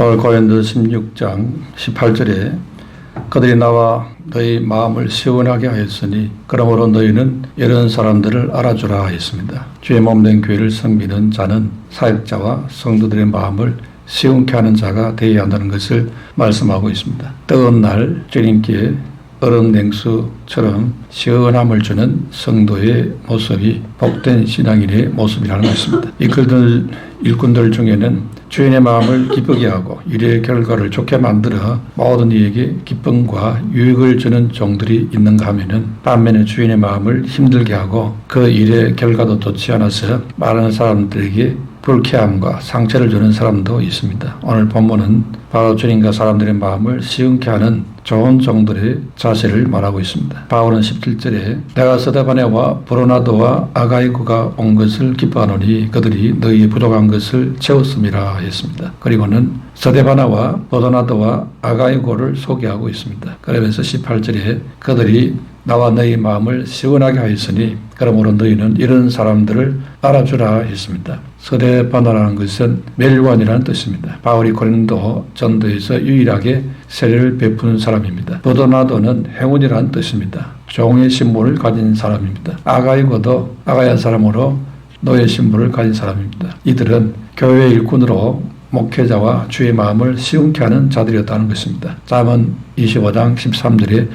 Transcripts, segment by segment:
오늘 고린도 16장 18절에 그들이 나와 너희 마음을 시원하게 하였으니 그러므로 너희는 이런 사람들을 알아주라 하였습니다. 주의 몸된 교회를 섬기는 자는 사역자와 성도들의 마음을 시원케 하는 자가 되어야 한다는 것을 말씀하고 있습니다. 뜨거운 날 주님께 얼음 냉수처럼 시원함을 주는 성도의 모습이 복된 신앙인의 모습이라는 것입니다. 일꾼들 중에는 주인의 마음을 기쁘게 하고 일의 결과를 좋게 만들어 모든 이에게 기쁨과 유익을 주는 종들이 있는가 하면은 반면에 주인의 마음을 힘들게 하고 그 일의 결과도 좋지 않아서 많은 사람들에게 불쾌함과 상처를 주는 사람도 있습니다. 오늘 본문은 바로 주님과 사람들의 마음을 시원케 하는 좋은 종들의 자세를 말하고 있습니다. 바울은 17절에 내가 스데바네와 브로나도와 아가이고가 온 것을 기뻐하노니 그들이 너희의 부족한 것을 채웠음이라 했습니다. 그리고는 스데바나와 브로나도와 아가이고를 소개하고 있습니다. 그러면서 18절에 그들이 나와 너희 마음을 시원하게 하였으니 그러므로 너희는 이런 사람들을 알아주라 했습니다. 스데바나라는 것은 멜관이라는 뜻입니다. 바울이 고린도 전도에서 유일하게 세례를 베푼 사람입니다. 브로나도는 행운이라는 뜻입니다. 종의 신분을 가진 사람입니다. 아가이고도 아가야 사람으로 노예 신분을 가진 사람입니다. 이들은 교회 일꾼으로 목회자와 주의 마음을 시원케 하는 자들이었다는 것입니다. 잠언 25장 13절에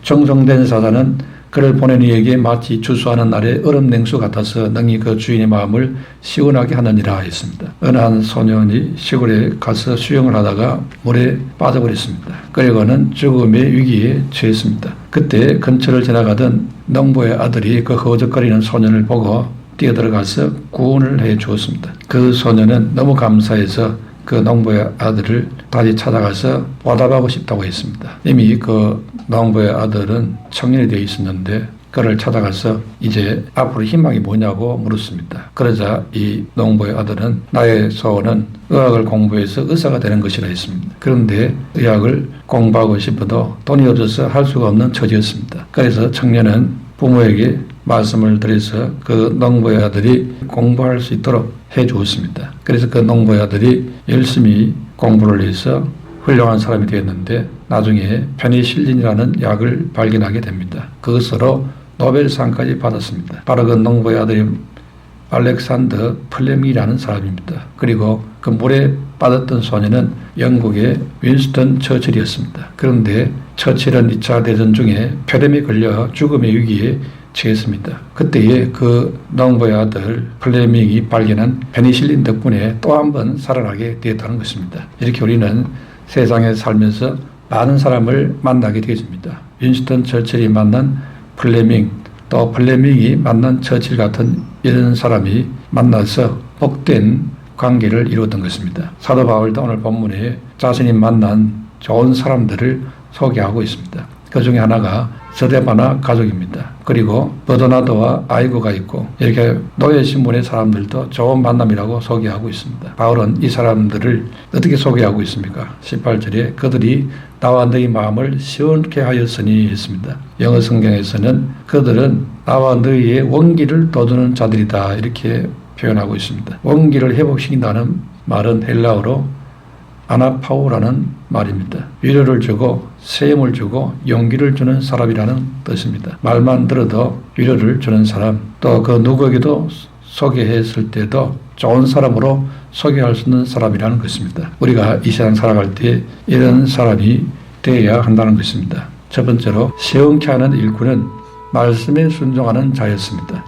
정성된 사자는 그를 보낸 이에게 마치 추수하는 날의 얼음 냉수 같아서 능히 그 주인의 마음을 시원하게 하느니라 했습니다. 어느 한 소년이 시골에 가서 수영을 하다가 물에 빠져버렸습니다. 그리고는 죽음의 위기에 처했습니다. 그때 근처를 지나가던 농부의 아들이 그 허우적거리는 소년을 보고 뛰어들어가서 구원을 해 주었습니다. 그 소년은 너무 감사해서 그 농부의 아들을 다시 찾아가서 보답하고 싶다고 했습니다. 이미 그 농부의 아들은 청년이 되어 있었는데 그를 찾아가서 이제 앞으로 희망이 뭐냐고 물었습니다. 그러자 이 농부의 아들은 나의 소원은 의학을 공부해서 의사가 되는 것이라 했습니다. 그런데 의학을 공부하고 싶어도 돈이 없어서 할 수가 없는 처지였습니다. 그래서 청년은 부모에게 말씀을 드려서 그 농부의 아들이 공부할 수 있도록 해 주었습니다. 그래서 그 농부의 아들이 열심히 공부를 해서 훌륭한 사람이 되었는데 나중에 페니실린이라는 약을 발견하게 됩니다. 그것으로 노벨상까지 받았습니다. 바로 그 농부의 아들이 알렉산더 플레밍이라는 사람입니다. 그리고 그 물에 빠졌던 소년은 영국의 윈스턴 처칠이었습니다. 그런데 처칠은 2차 대전 중에 폐렴에 걸려 죽음의 위기에 처했습니다. 그때에 그 농부의 아들 플레밍이 발견한 페니실린 덕분에 또 한 번 살아나게 되었다는 것입니다. 이렇게 우리는 세상에 살면서 많은 사람을 만나게 되어집니다. 윈스턴 처칠이 만난 플레밍, 또 플레밍이 만난 처칠 같은 이런 사람이 만나서 복된 관계를 이루었던 것입니다. 사도 바울도 오늘 본문에 자신이 만난 좋은 사람들을 소개하고 있습니다. 그 중에 하나가 스데바나 가족입니다. 그리고 브로나도와 아이고가 있고 이렇게 노예 신분의 사람들도 좋은 만남이라고 소개하고 있습니다. 바울은 이 사람들을 어떻게 소개하고 있습니까? 18절에 그들이 나와 너희 마음을 시원케 하였으니 했습니다. 영어 성경에서는 그들은 나와 너희의 원기를 돋우는 자들이다 이렇게 표현하고 있습니다. 원기를 회복시킨다는 말은 헬라어로 아나파우라는 말입니다. 위로를 주고 세움을 주고 용기를 주는 사람이라는 뜻입니다. 말만 들어도 위로를 주는 사람, 또 그 누구에게도 소개했을 때도 좋은 사람으로 소개할 수 있는 사람이라는 것입니다. 우리가 이 세상 살아갈 때 이런 사람이 되어야 한다는 것입니다. 첫 번째로 시원케 하는 일꾼은 말씀에 순종하는 자였습니다.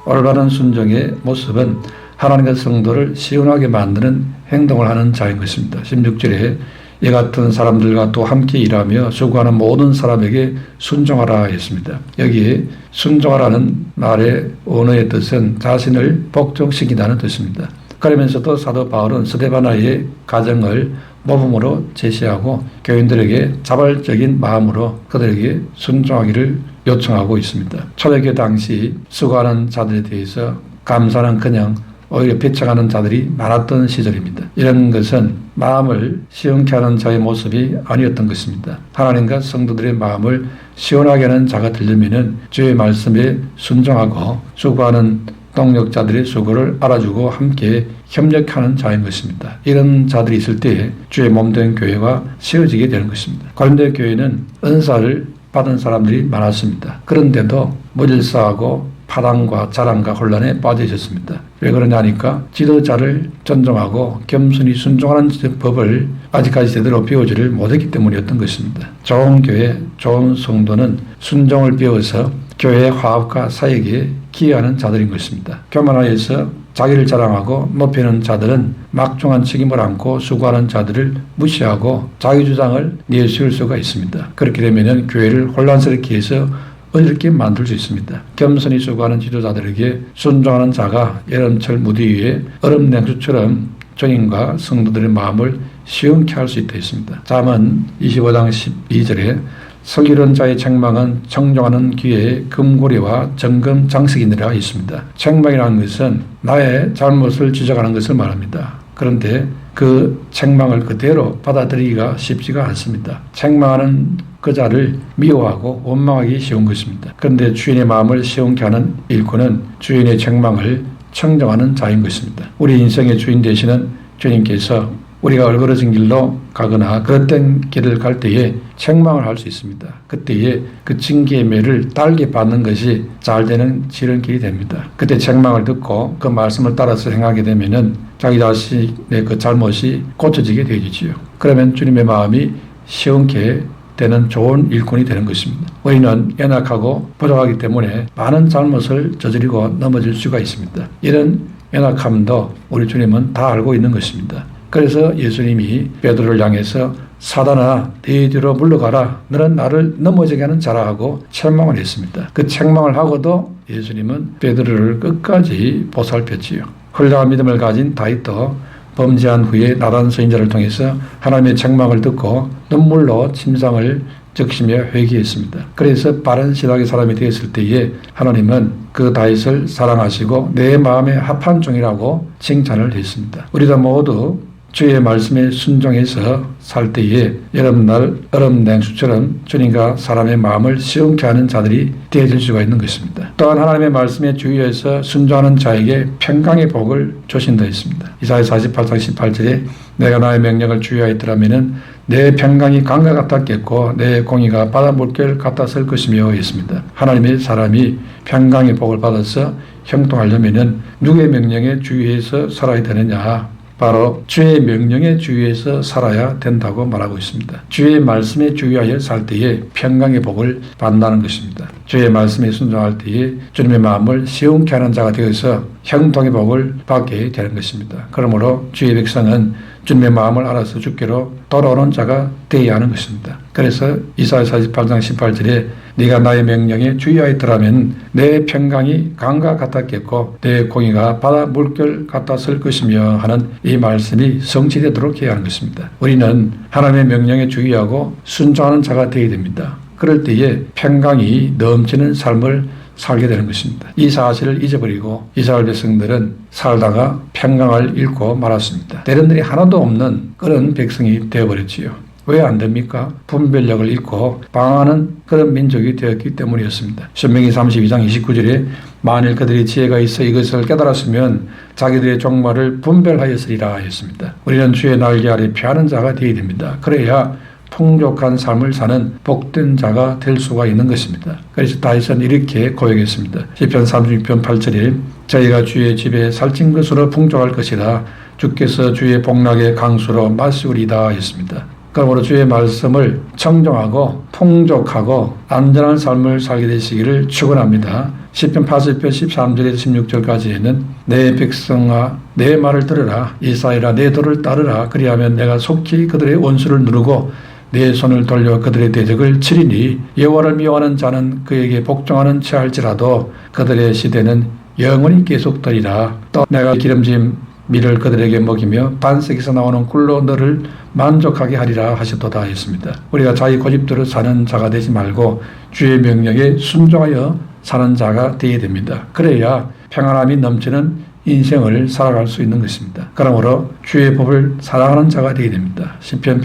올바른 순종의 모습은 하나님의 성도를 시원하게 만드는 행동을 하는 자인 것입니다. 16절에 이 같은 사람들과 또 함께 일하며 수고하는 모든 사람에게 순종하라 했습니다. 여기에 순종하라는 말의 언어의 뜻은 자신을 복종시킨다는 뜻입니다. 그러면서도 사도 바울은 스데바나의 가정을 모범으로 제시하고 교인들에게 자발적인 마음으로 그들에게 순종하기를 요청하고 있습니다. 초대교회 당시 수고하는 자들에 대해서 감사는 그냥 오히려 배척하는 자들이 많았던 시절입니다. 이런 것은 마음을 시원케 하는 자의 모습이 아니었던 것입니다. 하나님과 성도들의 마음을 시원하게 하는 자가 되려면 주의 말씀에 순종하고 수고하는 동력자들의 수고를 알아주고 함께 협력하는 자인 것입니다. 이런 자들이 있을 때에 주의 몸된 교회가 세워지게 되는 것입니다. 고린도 교회는 은사를 받은 사람들이 많았습니다. 그런데도 무질서하고 파당과 자랑과 혼란에 빠져 있었습니다. 왜 그러냐니까 지도자를 존중하고 겸손히 순종하는 법을 아직까지 제대로 배우지를 못했기 때문이었던 것입니다. 좋은 교회, 좋은 성도는 순종을 배워서 교회의 화합과 사역에 기여하는 자들인 것입니다. 교만하여서 자기를 자랑하고 높이는 자들은 막중한 책임을 안고 수고하는 자들을 무시하고 자기 주장을 내세울 수가 있습니다. 그렇게 되면 교회를 혼란스럽게 해서 어렵게 만들 수 있습니다. 겸손히 수고하는 지도자들에게 순종하는 자가 여름철 무디 위에 얼음 냉수처럼 주님과 성도들의 마음을 시원케 할 수 있다 했습니다. 잠언 25장 12절에 슬기로운 자의 책망은 청정하는 귀에 금고리와 정금 장식이니라 있습니다. 책망이라는 것은 나의 잘못을 지적하는 것을 말합니다. 그런데 그 책망을 그대로 받아들이기가 쉽지가 않습니다. 책망하는 그 자를 미워하고 원망하기 쉬운 것입니다. 그런데 주인의 마음을 시원케 하는 일꾼은 주인의 책망을 청정하는 자인 것입니다. 우리 인생의 주인 되시는 주님께서 우리가 얼그러진 길로 가거나 그릇된 길을 갈 때에 책망을 할 수 있습니다. 그때에 그 징계의 매를 딸게 받는 것이 잘 되는 지름길이 됩니다. 그때 책망을 듣고 그 말씀을 따라서 행하게 되면은 자기 자신의 그 잘못이 고쳐지게 되지요. 그러면 주님의 마음이 시원케 되는 좋은 일꾼이 되는 것입니다. 우리는 연약하고 부족하기 때문에 많은 잘못을 저지르고 넘어질 수가 있습니다. 이런 연약함도 우리 주님은 다 알고 있는 것입니다. 그래서 예수님이 베드로를 향해서 사단아 네 뒤로 물러가라 너는 나를 넘어지게 하는 자라 하고 책망을 했습니다. 그 책망을 하고도 예수님은 베드로를 끝까지 보살폈지요. 훌륭한 믿음을 가진 다윗도 범죄한 후에 나단 선지자를 통해서 하나님의 책망을 듣고 눈물로 침상을 적시며 회개했습니다. 그래서 바른 신앙의 사람이 되었을 때에 하나님은 그 다윗을 사랑하시고 내 마음에 합한 종이라고 칭찬을 했습니다. 우리도 모두 주의 말씀에 순종해서 살 때에 여름날 얼음 냉수처럼 주님과 사람의 마음을 시원케 하는 자들이 되어질 수가 있는 것입니다. 또한 하나님의 말씀에 주의해서 순종하는 자에게 평강의 복을 주신다 했습니다. 이사야 48장 18절에 내가 나의 명령을 주의하였더라면 내 평강이 강과 같았겠고 내 공의가 바다 물결 같았을 것이며 했습니다. 하나님의 사람이 평강의 복을 받아서 형통하려면 누구의 명령에 주의해서 살아야 되느냐? 바로 주의 명령에 주의해서 살아야 된다고 말하고 있습니다. 주의 말씀에 주의하여 살 때에 평강의 복을 받는다는 것입니다. 주의 말씀에 순종할 때에 주님의 마음을 시원케 하는 자가 되어서 형통의 복을 받게 되는 것입니다. 그러므로 주의 백성은 주님의 마음을 알아서 주께로 돌아오는 자가 되어야 하는 것입니다. 그래서 이사야 48장 18절에 네가 나의 명령에 주의하였더라면 내 평강이 강과 같았겠고 내 공의가 바다 물결 같았을 것이며 하는 이 말씀이 성취되도록 해야 하는 것입니다. 우리는 하나님의 명령에 주의하고 순종하는 자가 되어야 됩니다. 그럴 때에 평강이 넘치는 삶을 살게 되는 것입니다. 이 사실을 잊어버리고 이스라엘 백성들은 살다가 평강을 잃고 말았습니다. 대련들이 하나도 없는 그런 백성이 되어버렸지요. 왜 안 됩니까? 분별력을 잃고 방황하는 그런 민족이 되었기 때문이었습니다. 신명기 32장 29절에 만일 그들이 지혜가 있어 이것을 깨달았으면 자기들의 종말을 분별하였으리라 했습니다. 우리는 주의 날개 아래 피하는 자가 되어야 됩니다. 그래야 풍족한 삶을 사는 복된 자가 될 수가 있는 것입니다. 그래서 다윗은 이렇게 고백했습니다. 시편 36편 8절에 저희가 주의 집에 살찐 것으로 풍족할 것이라 주께서 주의 복락의 강수로 마시우리다 했습니다. 그러므로 주의 말씀을 청정하고 풍족하고 안전한 삶을 살게 되시기를 축원합니다. 시편 80편 13절에서 16절까지에는 내 백성아 내 말을 들으라 이스라엘아 내 도를 따르라 그리하면 내가 속히 그들의 원수를 누르고 내 손을 돌려 그들의 대적을 치리니 여호와를 미워하는 자는 그에게 복종하는 체 할지라도 그들의 시대는 영원히 계속되리라. 또 내가 기름진 밀을 그들에게 먹이며 반석에서 나오는 꿀로 너를 만족하게 하리라 하셨도다 했습니다. 우리가 자기 고집대로 사는 자가 되지 말고 주의 명령에 순종하여 사는 자가 되어야 됩니다. 그래야 평안함이 넘치는 인생을 살아갈 수 있는 것입니다. 그러므로 주의 법을 사랑하는 자가 되어야 됩니다. 시편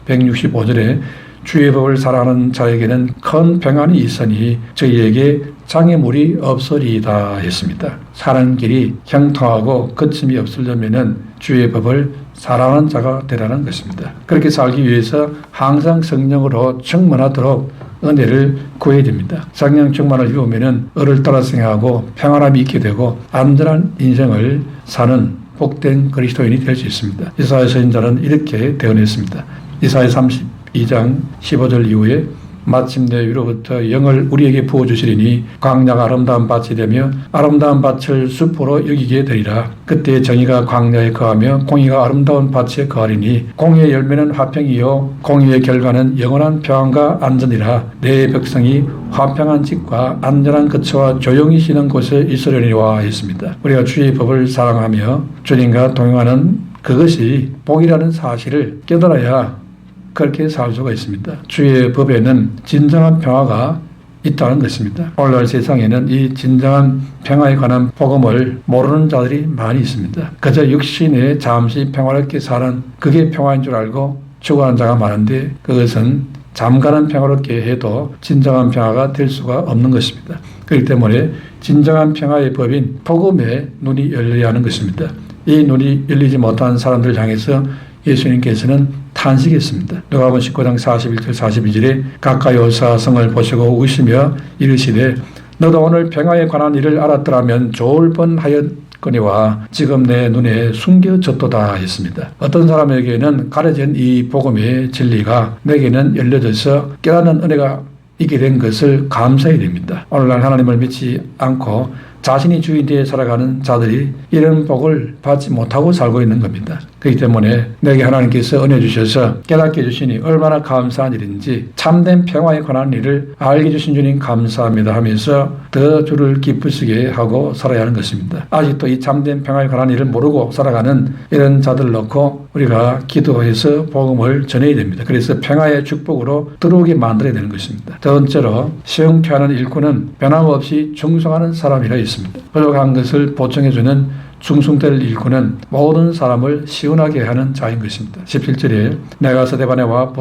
165절에 주의 법을 사랑하는 자에게는 큰 평안이 있으니 저희에게 장애물이 없으리이다 했습니다. 사는 길이 형통하고 거침이 없으려면은 주의 법을 사랑하는 자가 되라는 것입니다. 그렇게 살기 위해서 항상 성령으로 충만하도록 은혜를 구해야 됩니다. 성령 충만을 이루면은 을을 따라 생각하고 평안함이 있게 되고 안전한 인생을 사는 복된 그리스도인이 될 수 있습니다. 이사야 선지자는 이렇게 대언했습니다. 이사야 32장 15절 이후에 마침내 위로부터 영을 우리에게 부어주시리니 광야가 아름다운 밭이 되며 아름다운 밭을 숲으로 여기게 되리라. 그때 정의가 광야에 거하며 공의가 아름다운 밭에 거하리니 공의의 열매는 화평이요 공의의 결과는 영원한 평안과 안전이라. 내 백성이 화평한 집과 안전한 거처와 조용히 쉬는 곳에 있으려니와 했습니다. 우리가 주의 법을 사랑하며 주님과 동행하는 그것이 복이라는 사실을 깨달아야 그렇게 살 수가 있습니다. 주의 법에는 진정한 평화가 있다는 것입니다. 오늘날 세상에는 이 진정한 평화에 관한 복음을 모르는 자들이 많이 있습니다. 그저 육신에 잠시 평화롭게 사는 그게 평화인 줄 알고 추구하는 자가 많은데 그것은 잠깐은 평화롭게 해도 진정한 평화가 될 수가 없는 것입니다. 그렇기 때문에 진정한 평화의 법인 복음에 눈이 열려야 하는 것입니다. 이 눈이 열리지 못한 사람들 향해서 예수님께서는 탄식했습니다. 누가복음 19장 41절 42절에 가까이 오사 성을 보시고 우시며 이르시되 너도 오늘 평화에 관한 일을 알았더라면 좋을 뻔하였거니와 지금 내 눈에 숨겨졌도다 했습니다. 어떤 사람에게는 가려진 이 복음의 진리가 내게는 열려져서 깨닫는 은혜가 있게 된 것을 감사해야 됩니다. 오늘날 하나님을 믿지 않고 자신이 주인되어 살아가는 자들이 이런 복을 받지 못하고 살고 있는 겁니다. 그렇기 때문에 내게 하나님께서 은혜 주셔서 깨닫게 해주시니 얼마나 감사한 일인지 참된 평화에 관한 일을 알게 해주신 주님 감사합니다 하면서 더 주를 기쁘시게 하고 살아야 하는 것입니다. 아직도 이 참된 평화에 관한 일을 모르고 살아가는 이런 자들을 놓고 우리가 기도해서 복음을 전해야 됩니다. 그래서 평화의 축복으로 들어오게 만들어야 되는 것입니다. 두 번째로 시흥케하는 일꾼은 변함없이 충성하는 사람이라 있습니다. 부족한 것을 보충해주는 충성될 일꾼은 모든 사람을 시원하게 하는 자인 것입니다. 17절에 내가 스데바네와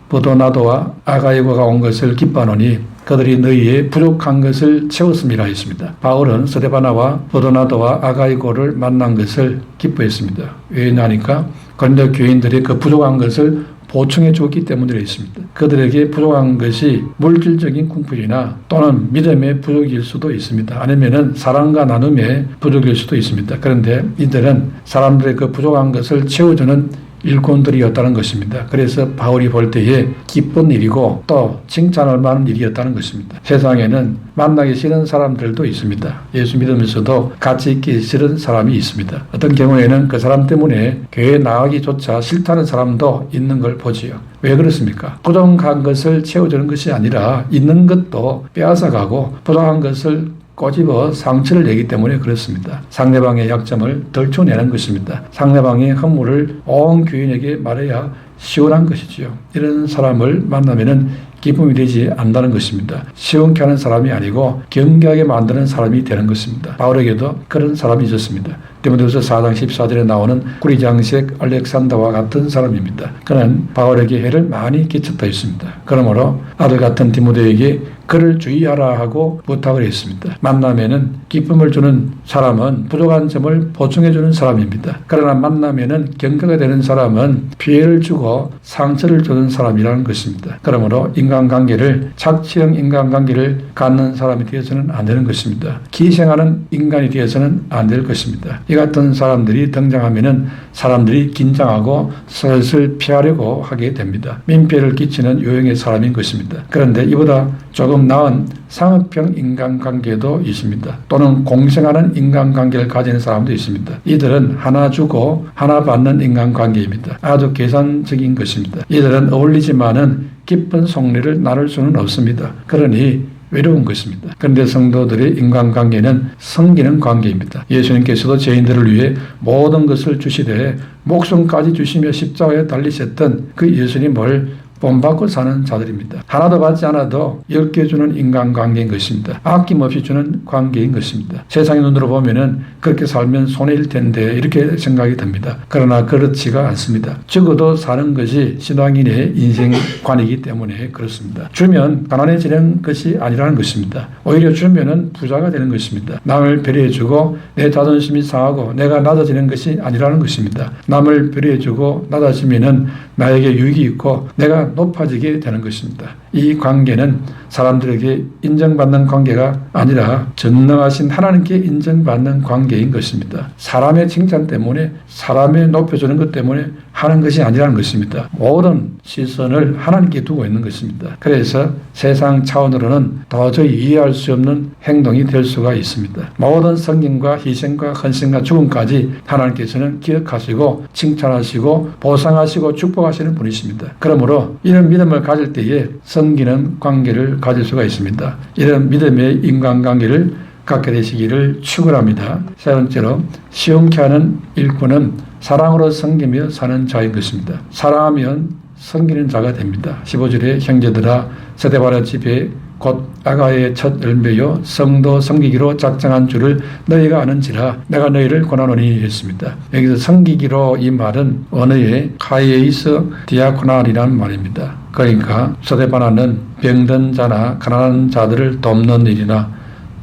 버도나도와 아가이고가 온 것을 기뻐하노니 그들이 너희의 부족한 것을 채웠음이라 했습니다. 바울은 스데바나와 버도나도와 아가이고를 만난 것을 기뻐했습니다. 왜냐하니까 고린도 교인들이 그 부족한 것을 보충해 주었기 때문에 있습니다. 그들에게 부족한 것이 물질적인 궁핍이나 또는 믿음의 부족일 수도 있습니다. 아니면은 사랑과 나눔의 부족일 수도 있습니다. 그런데 이들은 사람들의 그 부족한 것을 채워주는 일꾼들이었다는 것입니다. 그래서 바울이 볼 때에 기쁜 일이고 또 칭찬할 만한 일이었다는 것입니다. 세상에는 만나기 싫은 사람들도 있습니다. 예수 믿으면서도 같이 있기 싫은 사람이 있습니다. 어떤 경우에는 그 사람 때문에 교회에 나가기조차 싫다는 사람도 있는 걸 보지요. 왜 그렇습니까? 부족한 것을 채워주는 것이 아니라 있는 것도 빼앗아가고 부족한 것을 꼬집어 상처를 내기 때문에 그렇습니다. 상대방의 약점을 덜쳐내는 것입니다. 상대방의 허물을 온 교인에게 말해야 시원한 것이지요. 이런 사람을 만나면은 기쁨이 되지 않는다는 것입니다. 시원케 하는 사람이 아니고 경계하게 만드는 사람이 되는 것입니다. 바울에게도 그런 사람이 있었습니다. 디모데후서 4장 14절에 나오는 구리장색 알렉산더와 같은 사람입니다. 그는 바울에게 해를 많이 끼쳤다 했습니다. 그러므로 아들 같은 디모데에게 그를 주의하라 하고 부탁을 했습니다. 만나면은 기쁨을 주는 사람은 부족한 점을 보충해 주는 사람입니다. 그러나 만나면은 경계가 되는 사람은 피해를 주고 상처를 주는 사람이라는 것입니다. 그러므로 인간관계를 착취형 인간관계를 갖는 사람이 되어서는 안 되는 것입니다. 기생하는 인간이 되어서는 안 될 것입니다. 이 같은 사람들이 등장하면은 사람들이 긴장하고 슬슬 피하려고 하게 됩니다. 민폐를 끼치는 유형의 사람인 것입니다. 그런데 이보다 조금 나은 상업형 인간관계도 있습니다. 또는 공생하는 인간관계를 가지는 사람도 있습니다. 이들은 하나 주고 하나 받는 인간관계입니다. 아주 계산적인 것입니다. 이들은 어울리지만은 깊은 속내를 나눌 수는 없습니다. 그러니 외로운 것입니다. 그런데 성도들의 인간관계는 섬기는 관계입니다. 예수님께서도 죄인들을 위해 모든 것을 주시되 목숨까지 주시며 십자가에 달리셨던 그 예수님을 본받고 사는 자들입니다. 하나도 받지 않아도 10개 주는 인간관계인 것입니다. 아낌없이 주는 관계인 것입니다. 세상의 눈으로 보면은 그렇게 살면 손해일 텐데 이렇게 생각이 듭니다. 그러나 그렇지가 않습니다. 적어도 사는 것이 신앙인의 인생관이기 때문에 그렇습니다. 주면 가난해지는 것이 아니라는 것입니다. 오히려 주면은 부자가 되는 것입니다. 남을 배려해주고 내 자존심이 상하고 내가 낮아지는 것이 아니라는 것입니다. 남을 배려해주고 낮아지면은 나에게 유익이 있고 내가 높아지게 되는 것입니다. 이 관계는 사람들에게 인정받는 관계가 아니라 전능하신 하나님께 인정받는 관계인 것입니다. 사람의 칭찬 때문에 사람의 높여주는 것 때문에 하는 것이 아니라는 것입니다. 모든 시선을 하나님께 두고 있는 것입니다. 그래서 세상 차원으로는 도저히 이해할 수 없는 행동이 될 수가 있습니다. 모든 성김과 희생과 헌신과 죽음까지 하나님께서는 기억하시고 칭찬하시고 보상하시고 축복하시는 분이십니다. 그러므로 이런 믿음을 가질 때에 섬기는 관계를 가질 수가 있습니다. 이런 믿음의 인간관계를 갖게 되시기를 축원합니다. 세 번째로 시원케 하는 일꾼은 사랑으로 섬기며 사는 자인 것입니다. 사랑하면 섬기는 자가 됩니다. 15절에 형제들아 스데반의 집에 곧 아가의 첫 열매요 성도 섬기기로 작정한 줄을 너희가 아는지라 내가 너희를 권하노니 했습니다. 여기서 섬기기로 이 말은 언어의 카이에이스 디아코나리라는 말입니다. 그러니까 스데반은 병든 자나 가난한 자들을 돕는 일이나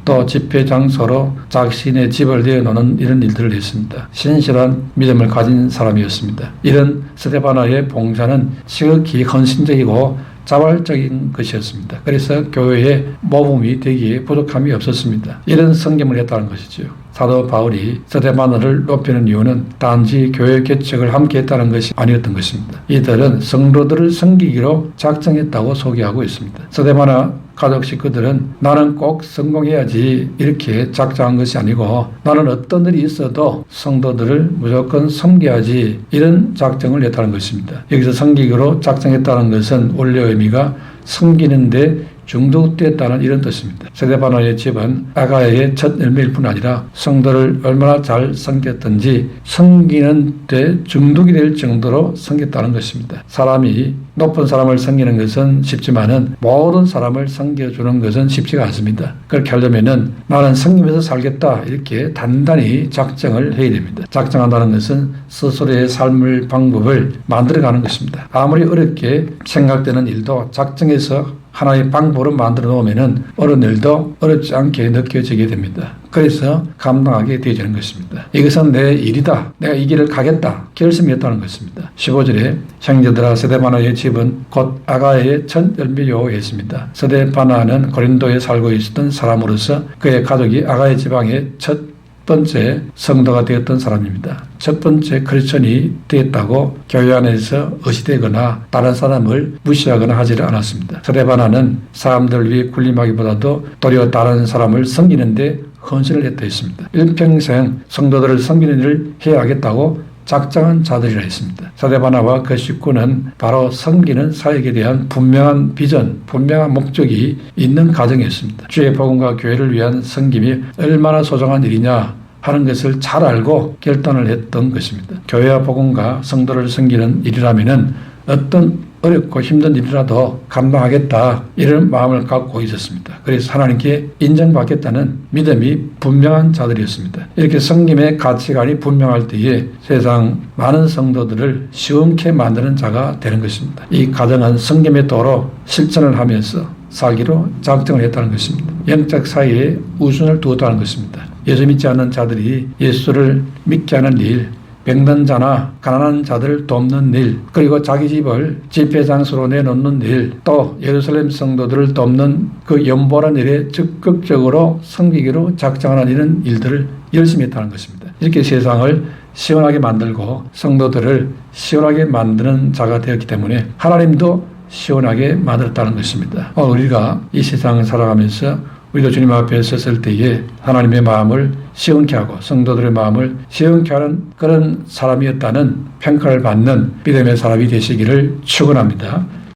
또 집회 장소로 자신의 집을 내어놓는 이런 일들을 했습니다. 신실한 믿음을 가진 사람이었습니다. 이런 스데바나의 봉사는 지극히 헌신적이고 자발적인 것이었습니다. 그래서 교회에 모범이 되기에 부족함이 없었습니다. 이런 섬김을 했다는 것이죠. 사도 바울이 스데바나를 높이는 이유는 단지 교회 개척을 함께 했다는 것이 아니었던 것입니다. 이들은 성도들을 섬기기로 작정했다고 소개하고 있습니다. 스데바나 가족 식구들은 나는 꼭 성공해야지 이렇게 작정한 것이 아니고 나는 어떤 일이 있어도 성도들을 무조건 섬겨야지 이런 작정을 했다는 것입니다. 여기서 섬기기로 작정했다는 것은 원래 의미가 섬기는데 중독됐다는 이런 뜻입니다. 스데바나의 집은 아가야의 첫 열매일 뿐 아니라 성도를 얼마나 잘 섬겼던지 섬기는 데 중독이 될 정도로 섬겼다는 것입니다. 사람이 높은 사람을 섬기는 것은 쉽지만은 모든 사람을 섬겨주는 것은 쉽지가 않습니다. 그렇게 하려면은 나는 섬기면서 살겠다 이렇게 단단히 작정을 해야 됩니다. 작정한다는 것은 스스로의 삶의 방법을 만들어가는 것입니다. 아무리 어렵게 생각되는 일도 작정해서 하나의 방법으로 만들어 놓으면은 어려운 일도 어렵지 않게 느껴지게 됩니다. 그래서 감당하게 되어지는 것입니다. 이것은 내 일이다. 내가 이 길을 가겠다. 결심했다는 것입니다. 15절에 형제들아 스데바나의 집은 곧 아가야의 첫 열매요 했습니다. 스데바나는 고린도에 살고 있었던 사람으로서 그의 가족이 아가야 지방의 첫 번째 성도가 되었던 사람입니다. 첫 번째 크리스천이 되었다고 교회 안에서 의시되거나 다른 사람을 무시하거나 하지를 않았습니다. 스데바나는 사람들 위해 군림하기보다도 도리어 다른 사람을 섬기는데 헌신을 했다 했습니다. 일평생 성도들을 섬기는 일을 해야 하겠다고 작정한 자들이라 했습니다. 스데바나와 그 식구는 바로 섬기는 사역에 대한 분명한 비전, 분명한 목적이 있는 가정이었습니다. 주의 복음과 교회를 위한 섬김이 얼마나 소중한 일이냐 하는 것을 잘 알고 결단을 했던 것입니다. 교회와 복음과 성도를 섬기는 일이라면은 어떤 어렵고 힘든 일이라도 감당하겠다 이런 마음을 갖고 있었습니다. 그래서 하나님께 인정받겠다는 믿음이 분명한 자들이었습니다. 이렇게 섬김의 가치관이 분명할 때에 세상 많은 성도들을 시원케 만드는 자가 되는 것입니다. 이 가정은 섬김의 도로 실천을 하면서 살기로 작정을 했다는 것입니다. 영적 사이에 우선을 두었다는 것입니다. 예수 믿지 않는 자들이 예수를 믿게 하는 일, 병든 자나 가난한 자들을 돕는 일, 그리고 자기 집을 집회 장소로 내놓는 일, 또 예루살렘 성도들을 돕는 그 연보라는 일에 적극적으로 섬기기로 작정하는 이런 일들을 열심히 했다는 것입니다. 이렇게 세상을 시원하게 만들고 성도들을 시원하게 만드는 자가 되었기 때문에 하나님도 시원하게 만들었다는 것입니다. 우리가 이 세상을 살아가면서 우리도 주님 앞에 섰을 때에 하나님의 마음을 시원케 하고 성도들의 마음을 시원케 하는 그런 사람이었다는 평가를 받는 믿음의 사람이 되시기를 축원합니다.